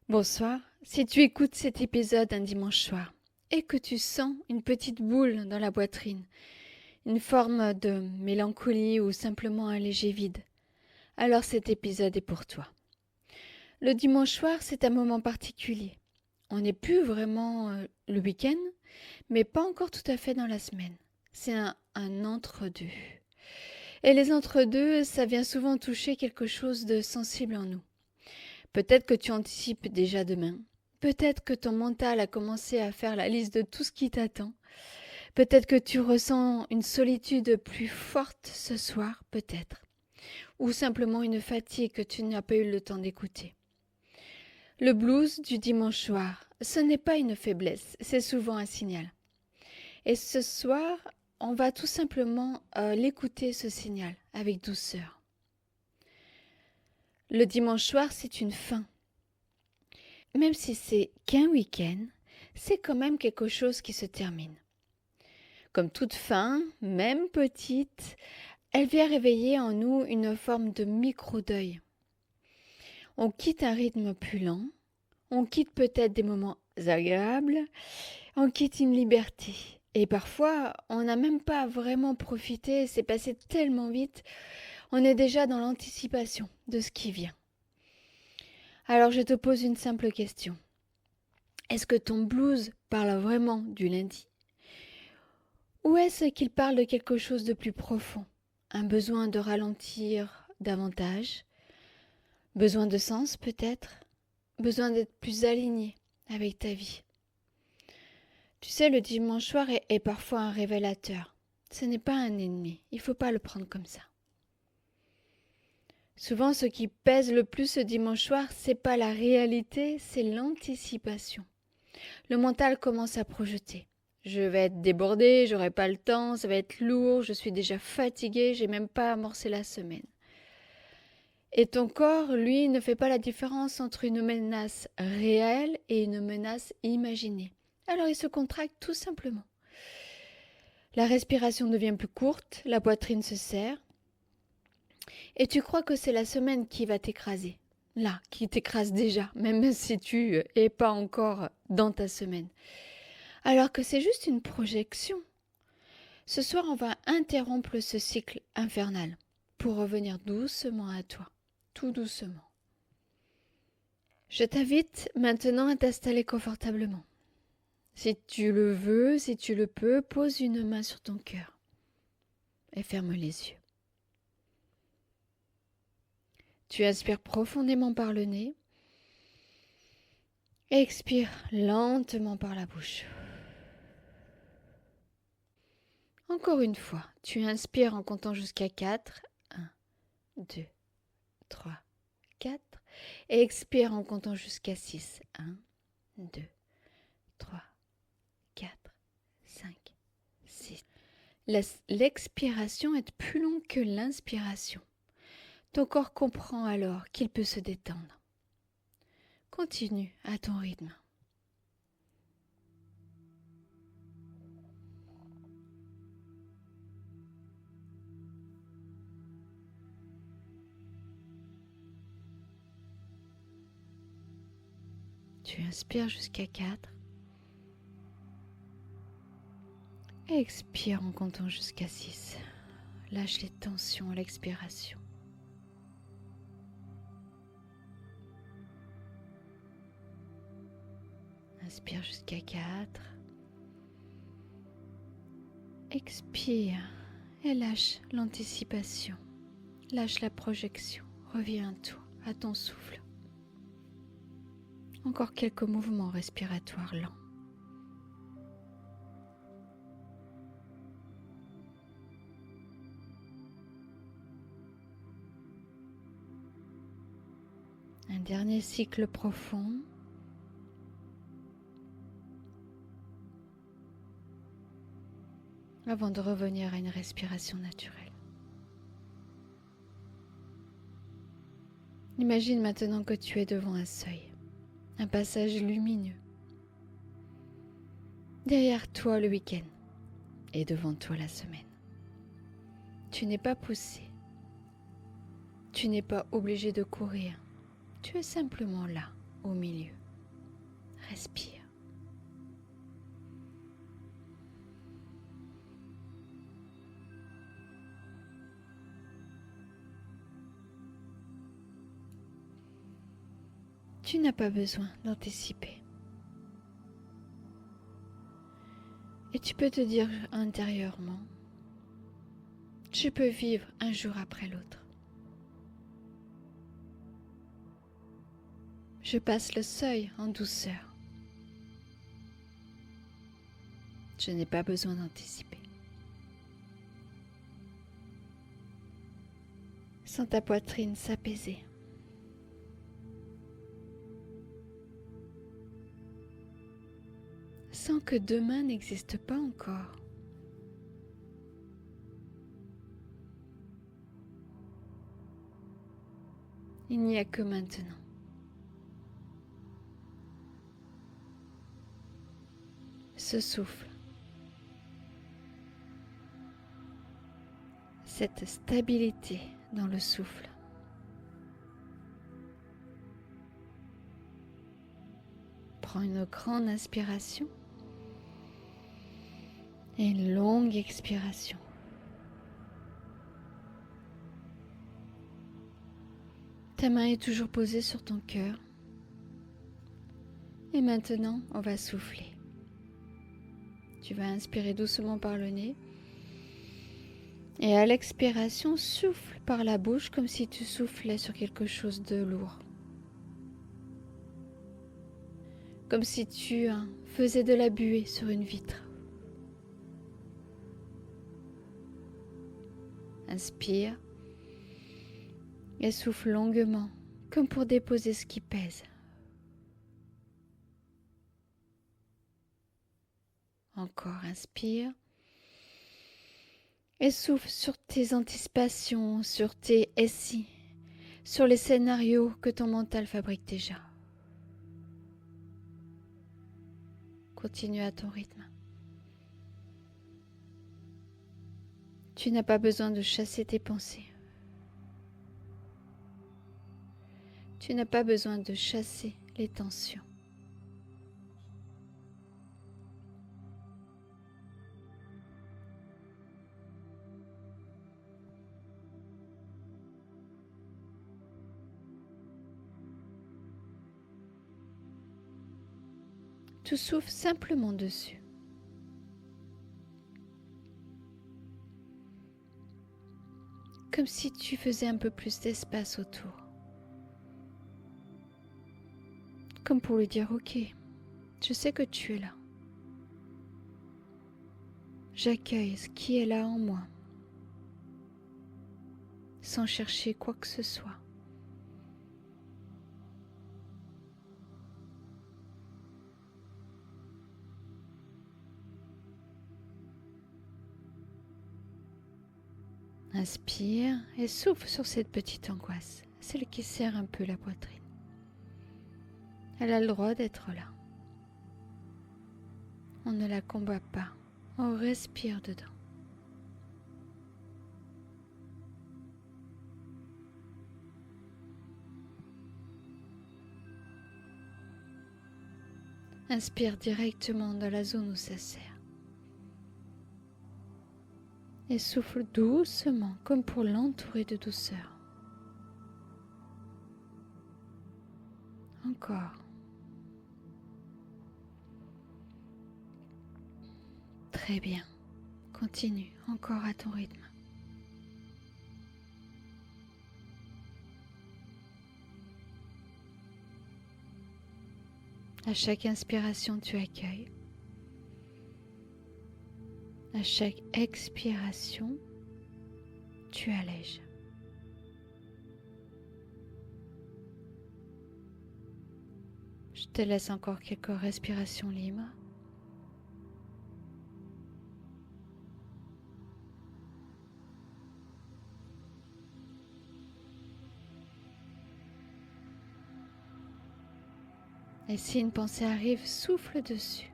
Bonsoir, si tu écoutes cet épisode un dimanche soir et que tu sens une petite boule dans la poitrine, une forme de mélancolie ou simplement un léger vide, alors cet épisode est pour toi. Le dimanche soir, c'est un moment particulier. On n'est plus vraiment le week-end, mais pas encore tout à fait dans la semaine. C'est un entre-deux. Et les entre-deux, ça vient souvent toucher quelque chose de sensible en nous. Peut-être que tu anticipes déjà demain. Peut-être que ton mental a commencé à faire la liste de tout ce qui t'attend. Peut-être que tu ressens une solitude plus forte ce soir, peut-être. Ou simplement une fatigue que tu n'as pas eu le temps d'écouter. Le blues du dimanche soir, ce n'est pas une faiblesse, c'est souvent un signal. Et ce soir, on va tout simplement l'écouter, ce signal, avec douceur. Le dimanche soir, c'est une fin. Même si c'est qu'un week-end, c'est quand même quelque chose qui se termine. Comme toute fin, même petite, elle vient réveiller en nous une forme de micro-deuil. On quitte un rythme plus lent, on quitte peut-être des moments agréables, on quitte une liberté. Et parfois, on n'a même pas vraiment profité, c'est passé tellement vite, on est déjà dans l'anticipation de ce qui vient. Alors je te pose une simple question. Est-ce que ton blues parle vraiment du lundi ? Ou est-ce qu'il parle de quelque chose de plus profond ? Un besoin de ralentir davantage ? Besoin de sens peut-être ? Besoin d'être plus aligné avec ta vie ? Tu sais, le dimanche soir est parfois un révélateur. Ce n'est pas un ennemi, il ne faut pas le prendre comme ça. Souvent, ce qui pèse le plus ce dimanche soir, c'est pas la réalité, c'est l'anticipation. Le mental commence à projeter. Je vais être débordée, j'aurai pas le temps, ça va être lourd, je suis déjà fatiguée, j'ai même pas amorcé la semaine. Et ton corps, lui, ne fait pas la différence entre une menace réelle et une menace imaginée. Alors il se contracte tout simplement. La respiration devient plus courte, la poitrine se serre, et tu crois que c'est la semaine qui va t'écraser. Là, qui t'écrase déjà, même si tu es pas encore dans ta semaine. Alors que c'est juste une projection. Ce soir, on va interrompre ce cycle infernal pour revenir doucement à toi, tout doucement. Je t'invite maintenant à t'installer confortablement. Si tu le veux, si tu le peux, pose une main sur ton cœur et ferme les yeux. Tu inspires profondément par le nez et expire lentement par la bouche. Encore une fois, tu inspires en comptant jusqu'à 4. 1, 2, 3, 4. Et expire en comptant jusqu'à 6. 1, 2, 3, 4, 5, 6. L'expiration est plus longue que l'inspiration. Ton corps comprend alors qu'il peut se détendre. Continue à ton rythme. Tu inspires jusqu'à 4. Et expire en comptant jusqu'à 6. Lâche les tensions à l'expiration. Inspire jusqu'à 4. Expire et lâche l'anticipation. Lâche la projection. Reviens à toi, à ton souffle. Encore quelques mouvements respiratoires lents. Un dernier cycle profond. Avant de revenir à une respiration naturelle. Imagine maintenant que tu es devant un seuil, un passage lumineux. Derrière toi le week-end et devant toi la semaine. Tu n'es pas poussé. Tu n'es pas obligé de courir. Tu es simplement là, au milieu. Respire. Tu n'as pas besoin d'anticiper. Et tu peux te dire intérieurement, je peux vivre un jour après l'autre. Je passe le seuil en douceur. Je n'ai pas besoin d'anticiper. Sens ta poitrine s'apaiser. Sens que demain n'existe pas encore. Il n'y a que maintenant. Ce souffle, cette stabilité dans le souffle. Prends une grande inspiration et une longue expiration. Ta main est toujours posée sur ton cœur. Et maintenant, on va souffler. Tu vas inspirer doucement par le nez. Et à l'expiration, souffle par la bouche comme si tu soufflais sur quelque chose de lourd. Comme si tu faisais de la buée sur une vitre. Inspire et souffle longuement, comme pour déposer ce qui pèse. Encore, inspire. Et souffle sur tes anticipations, sur tes SI, sur les scénarios que ton mental fabrique déjà. Continue à ton rythme. Tu n'as pas besoin de chasser tes pensées. Tu n'as pas besoin de chasser les tensions. Tu souffles simplement dessus. Comme si tu faisais un peu plus d'espace autour. Comme pour lui dire, ok, je sais que tu es là. J'accueille ce qui est là en moi, sans chercher quoi que ce soit. Inspire et souffle sur cette petite angoisse, celle qui serre un peu la poitrine. Elle a le droit d'être là. On ne la combat pas, on respire dedans. Inspire directement dans la zone où ça serre. Et souffle doucement, comme pour l'entourer de douceur. Encore. Très bien. Continue, encore à ton rythme. À chaque inspiration, tu accueilles. À chaque expiration, tu allèges. Je te laisse encore quelques respirations libres. Et si une pensée arrive, souffle dessus.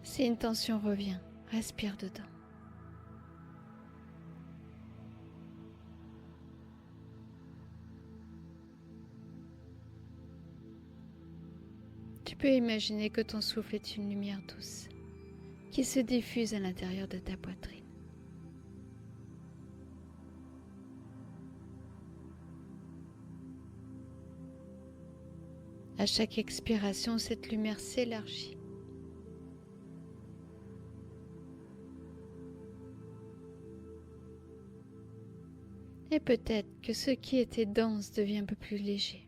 Si une tension revient, respire dedans. peux imaginer que ton souffle est une lumière douce qui se diffuse à l'intérieur de ta poitrine. À chaque expiration, cette lumière s'élargit. Et peut-être que ce qui était dense devient un peu plus léger.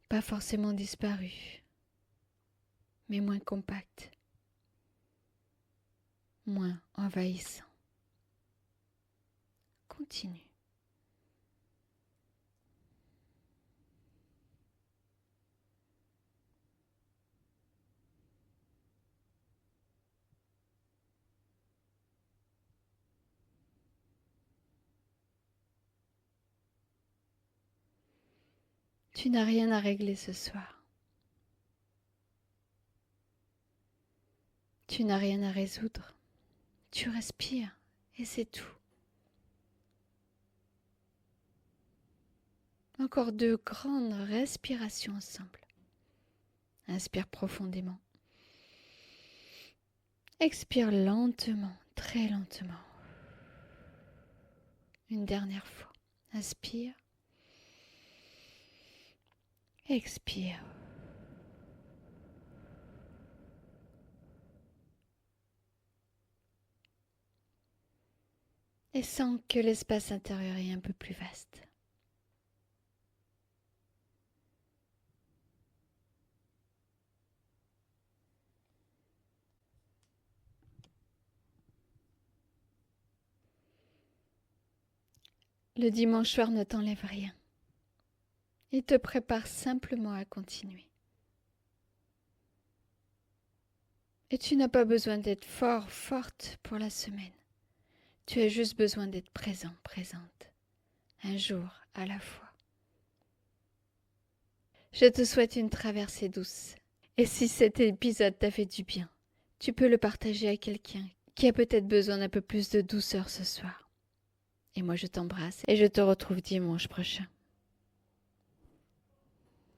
Pas forcément disparu, mais moins compact, moins envahissant. Continue. Tu n'as rien à régler ce soir. Tu n'as rien à résoudre. Tu respires et c'est tout. Encore 2 grandes respirations ensemble. Inspire profondément. Expire lentement, très lentement. Une dernière fois. Inspire. Expire. Et sens que l'espace intérieur est un peu plus vaste. Le dimanche soir ne t'enlève rien. Il te prépare simplement à continuer. Et tu n'as pas besoin d'être fort, forte pour la semaine. Tu as juste besoin d'être présent, présente, un jour à la fois. Je te souhaite une traversée douce. Et si cet épisode t'a fait du bien, tu peux le partager à quelqu'un qui a peut-être besoin d'un peu plus de douceur ce soir. Et moi je t'embrasse et je te retrouve dimanche prochain.